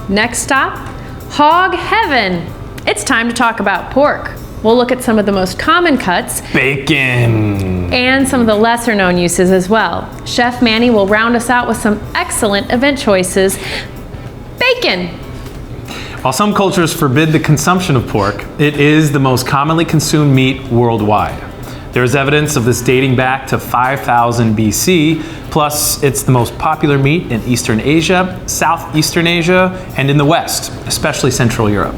Next stop, hog heaven. It's time to talk about pork. We'll look at some of the most common cuts. Bacon. And some of the lesser known uses as well. Chef Manny will round us out with some excellent event choices. Bacon. While some cultures forbid the consumption of pork, it is the most commonly consumed meat worldwide. There is evidence of this dating back to 5000 BC, plus it's the most popular meat in Eastern Asia, Southeastern Asia, and in the West, especially Central Europe.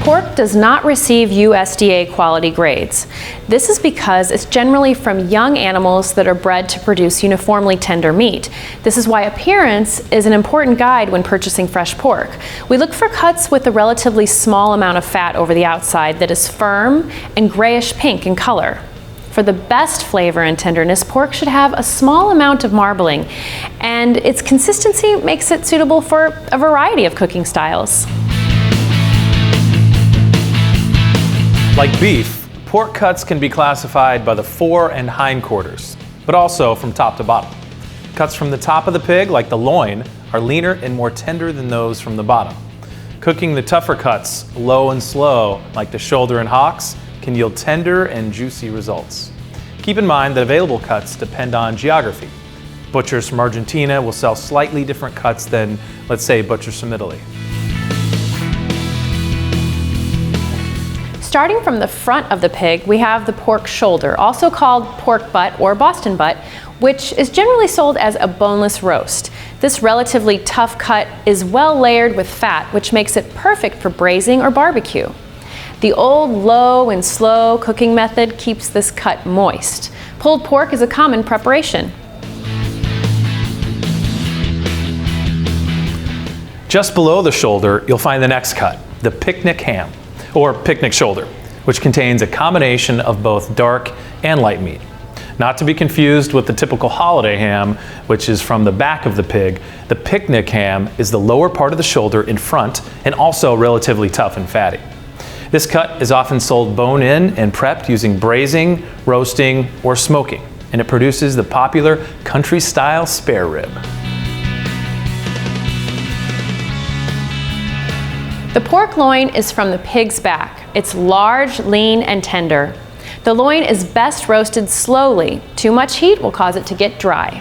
Pork does not receive USDA quality grades. This is because it's generally from young animals that are bred to produce uniformly tender meat. This is why appearance is an important guide when purchasing fresh pork. We look for cuts with a relatively small amount of fat over the outside that is firm and grayish pink in color. For the best flavor and tenderness, pork should have a small amount of marbling, and its consistency makes it suitable for a variety of cooking styles. Like beef, pork cuts can be classified by the fore and hindquarters, but also from top to bottom. Cuts from the top of the pig, like the loin, are leaner and more tender than those from the bottom. Cooking the tougher cuts low and slow, like the shoulder and hocks, can yield tender and juicy results. Keep in mind that available cuts depend on geography. Butchers from Argentina will sell slightly different cuts than, let's say, butchers from Italy. Starting from the front of the pig, we have the pork shoulder, also called pork butt or Boston butt, which is generally sold as a boneless roast. This relatively tough cut is well layered with fat, which makes it perfect for braising or barbecue. The old low and slow cooking method keeps this cut moist. Pulled pork is a common preparation. Just below the shoulder, you'll find the next cut, the picnic ham, or picnic shoulder, which contains a combination of both dark and light meat. Not to be confused with the typical holiday ham, which is from the back of the pig. The picnic ham is the lower part of the shoulder in front and also relatively tough and fatty. This cut is often sold bone-in and prepped using braising, roasting, or smoking, and it produces the popular country-style spare rib. The pork loin is from the pig's back. It's large, lean, and tender. The loin is best roasted slowly. Too much heat will cause it to get dry.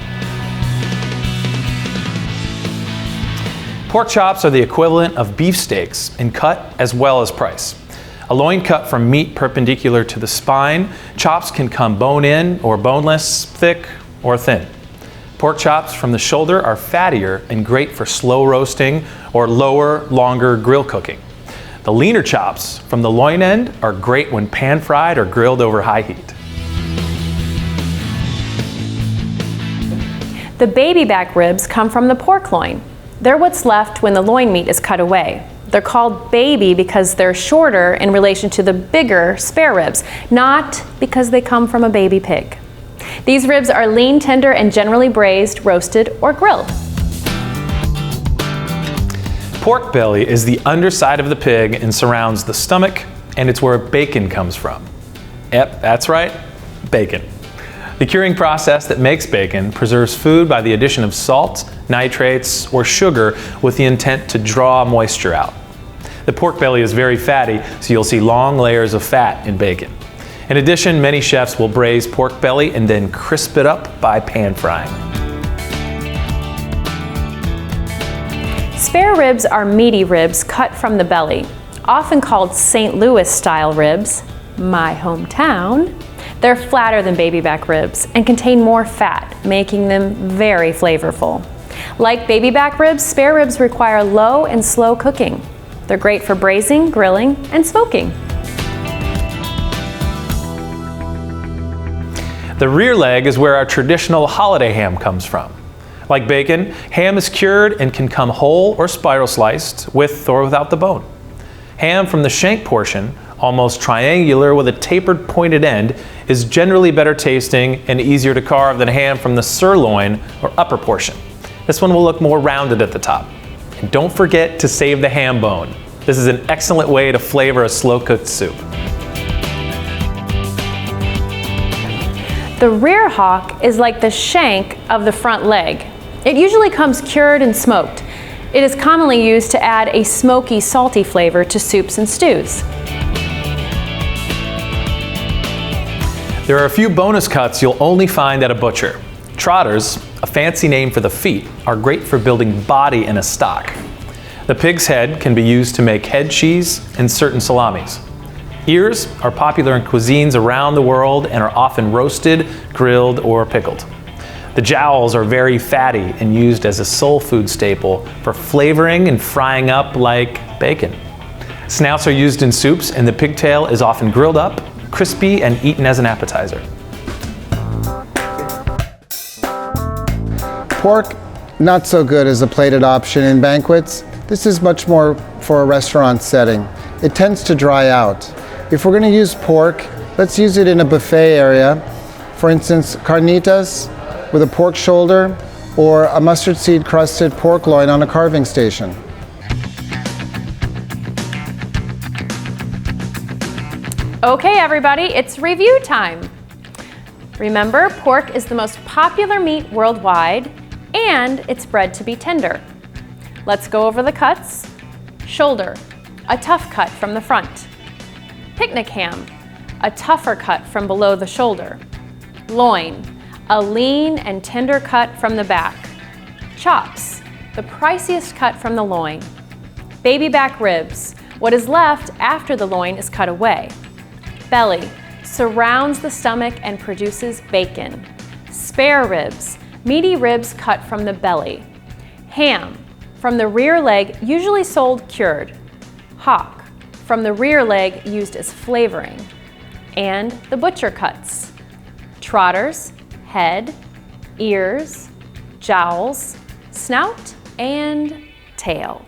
Pork chops are the equivalent of beef steaks in cut as well as price. A loin cut from meat perpendicular to the spine, chops can come bone-in or boneless, thick or thin. Pork chops from the shoulder are fattier and great for slow roasting or lower, longer grill cooking. The leaner chops from the loin end are great when pan-fried or grilled over high heat. The baby back ribs come from the pork loin. They're what's left when the loin meat is cut away. They're called baby because they're shorter in relation to the bigger spare ribs, not because they come from a baby pig. These ribs are lean, tender, and generally braised, roasted, or grilled. Pork belly is the underside of the pig and surrounds the stomach, and it's where bacon comes from. Yep, that's right, bacon. The curing process that makes bacon preserves food by the addition of salt, nitrates, or sugar with the intent to draw moisture out. The pork belly is very fatty, so you'll see long layers of fat in bacon. In addition, many chefs will braise pork belly and then crisp it up by pan frying. Spare ribs are meaty ribs cut from the belly, often called St. Louis style ribs, my hometown. They're flatter than baby back ribs and contain more fat, making them very flavorful. Like baby back ribs, spare ribs require low and slow cooking. They're great for braising, grilling, and smoking. The rear leg is where our traditional holiday ham comes from. Like bacon, ham is cured and can come whole or spiral sliced, with or without the bone. Ham from the shank portion, almost triangular with a tapered pointed end, is generally better tasting and easier to carve than ham from the sirloin or upper portion. This one will look more rounded at the top. And don't forget to save the ham bone. This is an excellent way to flavor a slow-cooked soup. The rear hock is like the shank of the front leg. It usually comes cured and smoked. It is commonly used to add a smoky, salty flavor to soups and stews. There are a few bonus cuts you'll only find at a butcher. Trotters, a fancy name for the feet, are great for building body in a stock. The pig's head can be used to make head cheese and certain salamis. Ears are popular in cuisines around the world and are often roasted, grilled, or pickled. The jowls are very fatty and used as a soul food staple for flavoring and frying up like bacon. Snouts are used in soups, and the pigtail is often grilled up, crispy, and eaten as an appetizer. Pork, not so good as a plated option in banquets. This is much more for a restaurant setting. It tends to dry out. If we're going to use pork, let's use it in a buffet area. For instance, carnitas with a pork shoulder or a mustard seed crusted pork loin on a carving station. Okay, everybody, it's review time. Remember, pork is the most popular meat worldwide, and it's bred to be tender. Let's go over the cuts. Shoulder, a tough cut from the front. Picnic ham, a tougher cut from below the shoulder. Loin, a lean and tender cut from the back. Chops, the priciest cut from the loin. Baby back ribs, what is left after the loin is cut away. Belly, surrounds the stomach and produces bacon. Spare ribs, meaty ribs cut from the belly. Ham, from the rear leg, usually sold cured. Hock, from the rear leg used as flavoring. And the butcher cuts. Trotters, head, ears, jowls, snout, and tail.